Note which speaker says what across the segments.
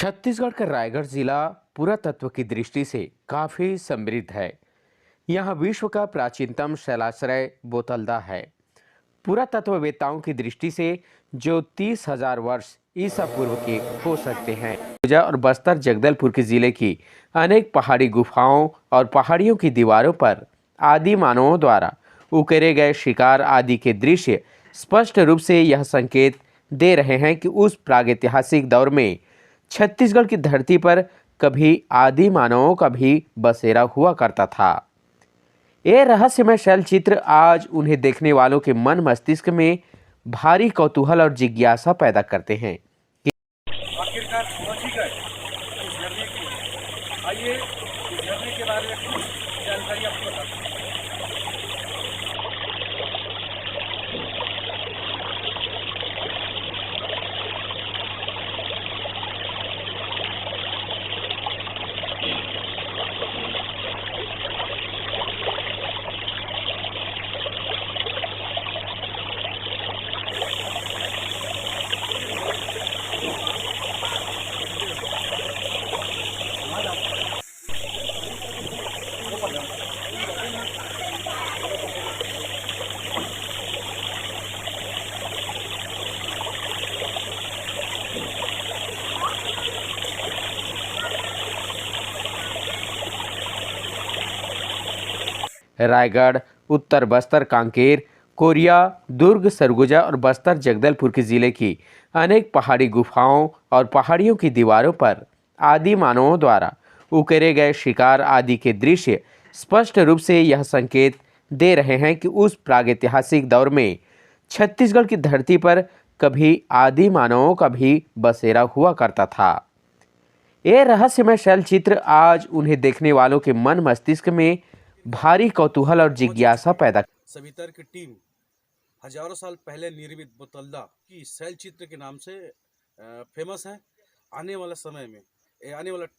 Speaker 1: छत्तीसगढ़ का रायगढ़ जिला पुरातत्व की दृष्टि से काफी समृद्ध है। यहाँ विश्व का प्राचीनतम शैलाश्रय बोतलदा है। पुरातत्ववेत्ताओं की दृष्टि से जो 30,000 वर्ष ईसा पूर्व के हो सकते हैं। सरगुजा और बस्तर जगदलपुर के जिले की अनेक पहाड़ी गुफाओं और पहाड़ियों की दीवारों पर आदि मानवों द्वारा उकेरे गए शिकार आदि के दृश्य स्पष्ट रूप से यह संकेत दे रहे हैं कि उस प्रागैतिहासिक दौर में छत्तीसगढ़ की धरती पर कभी आदि मानवों का भी बसेरा हुआ करता था। ये रहस्यमय शैल चित्र आज उन्हें देखने वालों के मन मस्तिष्क में भारी कौतूहल और जिज्ञासा पैदा करते हैं।
Speaker 2: आखिरकार पहुंच ही गए इस झरने की। आइए इस झरने के बारे में कुछ जानकारी आपको बताते हैं।
Speaker 1: रायगढ़, उत्तर बस्तर, कांकेर, कोरिया, दुर्ग, सरगुजा और बस्तर जगदलपुर के जिले की अनेक पहाड़ी गुफाओं और पहाड़ियों की दीवारों पर आदि मानवों द्वारा उकेरे गए शिकार आदि के दृश्य स्पष्ट रूप से यह संकेत दे रहे हैं कि उस प्रागैतिहासिक दौर में छत्तीसगढ़ की धरती पर कभी आदि मानवों का भी बसेरा हुआ करता था। ये रहस्यमय शैल चित्र आज उन्हें देखने वालों के मन मस्तिष्क में भारी कौतूहल और जिज्ञासा पैदा।
Speaker 2: सवितर की टीम हजारों साल पहले निर्मित बोतलदा की शैल चित्र के नाम से फेमस है। आने वाला समय में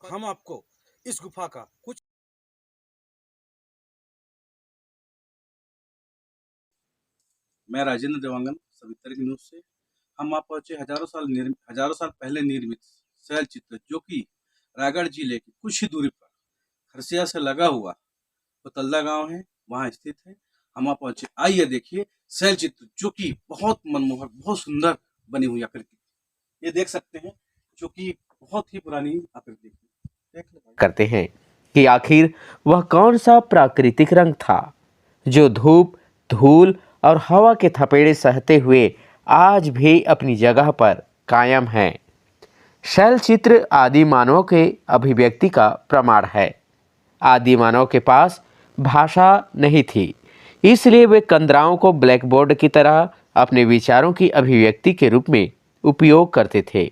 Speaker 2: हम आपको इस गुफा का कुछ मैं राजेंद्र देवांगन सवितर की न्यूज से हम आप पहुंचे हजारों साल पहले निर्मित शैल चित्र जो कि रायगढ़ जिले की कुछ ही दूरी पर खरसिया से लगा हुआ बोतलदा गांव है, वहां स्थित है। हम आप पहुंचे, आइए देखिए शैल चित्र जो कि बहुत मनमोहक, बहुत सुंदर बनी हुई आकृति ये देख सकते हैं, जो कि बहुत ही पुरानी आकृति
Speaker 1: करते हैं कि आखिर वह कौन सा प्राकृतिक रंग था जो धूप, धूल और हवा के थपेड़े सहते हुए आज भी अपनी जगह पर कायम है। शैल चित्र आदि मानवों के अभिव्यक्ति का प्रमाण है। आदि मानव के पास भाषा नहीं थी, इसलिए वे कंदराओं को ब्लैकबोर्ड की तरह अपने विचारों की अभिव्यक्ति के रूप में उपयोग करते थे।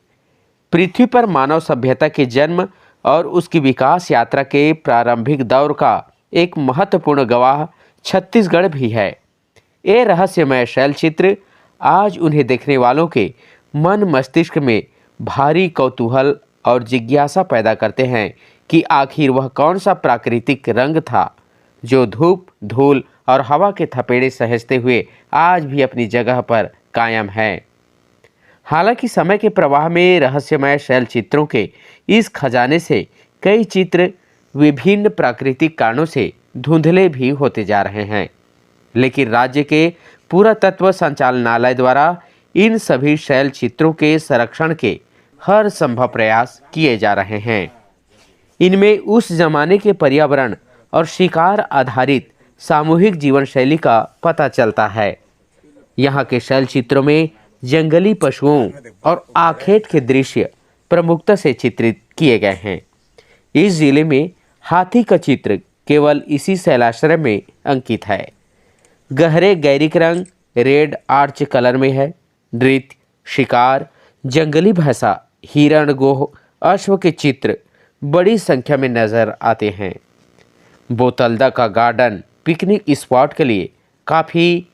Speaker 1: पृथ्वी पर मानव सभ्यता के जन्म और उसकी विकास यात्रा के प्रारंभिक दौर का एक महत्वपूर्ण गवाह छत्तीसगढ़ भी है। ये रहस्यमय शैल चित्र आज उन्हें देखने वालों के मन मस्तिष्क में भारी कौतूहल और जिज्ञासा पैदा करते हैं कि आखिर वह कौन सा प्राकृतिक रंग था जो धूप, धूल और हवा के थपेड़े सहेजते हुए आज भी अपनी जगह पर कायम है। हालांकि समय के प्रवाह में रहस्यमय शैल चित्रों के इस खजाने से कई चित्र विभिन्न प्राकृतिक कारणों से धुंधले भी होते जा रहे हैं, लेकिन राज्य के पुरातत्व संचालनालय द्वारा इन सभी शैल चित्रों के संरक्षण के हर संभव प्रयास किए जा रहे हैं। इनमें उस जमाने के पर्यावरण और शिकार आधारित सामूहिक जीवन शैली का पता चलता है। यहाँ के शैल चित्रों में जंगली पशुओं और आखेट के दृश्य प्रमुखता से चित्रित किए गए हैं। इस जिले में हाथी का चित्र केवल इसी शैलाश्रय में अंकित है। गहरे गैरिक रंग रेड आर्च कलर में है। नृत्य, शिकार, जंगली भैंसा, हिरण, गोह, अश्व के चित्र बड़ी संख्या में नजर आते हैं। बोतलदा का गार्डन पिकनिक स्पॉट के लिए काफ़ी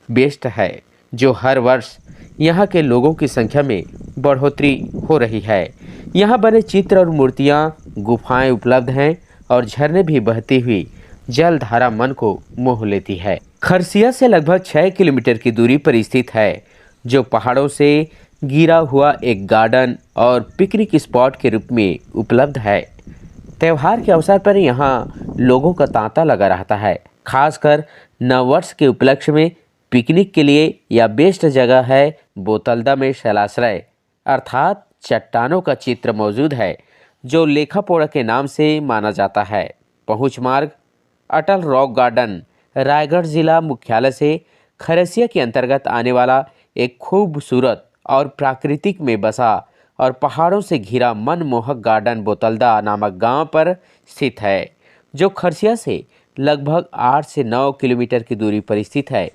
Speaker 1: बेस्ट है, जो हर वर्ष यहाँ के लोगों की संख्या में बढ़ोतरी हो रही है। यहाँ बने चित्र और मूर्तियाँ, गुफाएं उपलब्ध हैं और झरने भी बहती हुई जलधारा मन को मोह लेती है। खरसिया से लगभग 6 किलोमीटर की दूरी पर स्थित है, जो पहाड़ों से गिरा हुआ एक गार्डन और पिकनिक स्पॉट के रूप में उपलब्ध है। त्यौहार के अवसर पर यहाँ लोगों का तांता लगा रहता है। खासकर नववर्ष के उपलक्ष्य में पिकनिक के लिए यह बेस्ट जगह है। बोतलदा में शैलाश्रय अर्थात चट्टानों का चित्र मौजूद है जो लेखापोड़ा के नाम से माना जाता है। पहुँच मार्ग अटल रॉक गार्डन रायगढ़ जिला मुख्यालय से खरसिया के अंतर्गत आने वाला एक खूबसूरत और प्राकृतिक में बसा और पहाड़ों से घिरा मनमोहक गार्डन बोतलदा नामक गांव पर स्थित है, जो खरसिया से लगभग 8 से 9 किलोमीटर की दूरी पर स्थित है।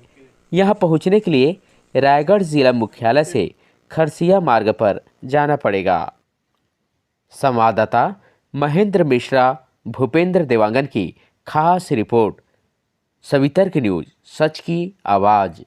Speaker 1: यहां पहुंचने के लिए रायगढ़ जिला मुख्यालय से खरसिया मार्ग पर जाना पड़ेगा। संवाददाता महेंद्र मिश्रा, भूपेंद्र देवांगन की खास रिपोर्ट। सवितर्क न्यूज, सच की आवाज़।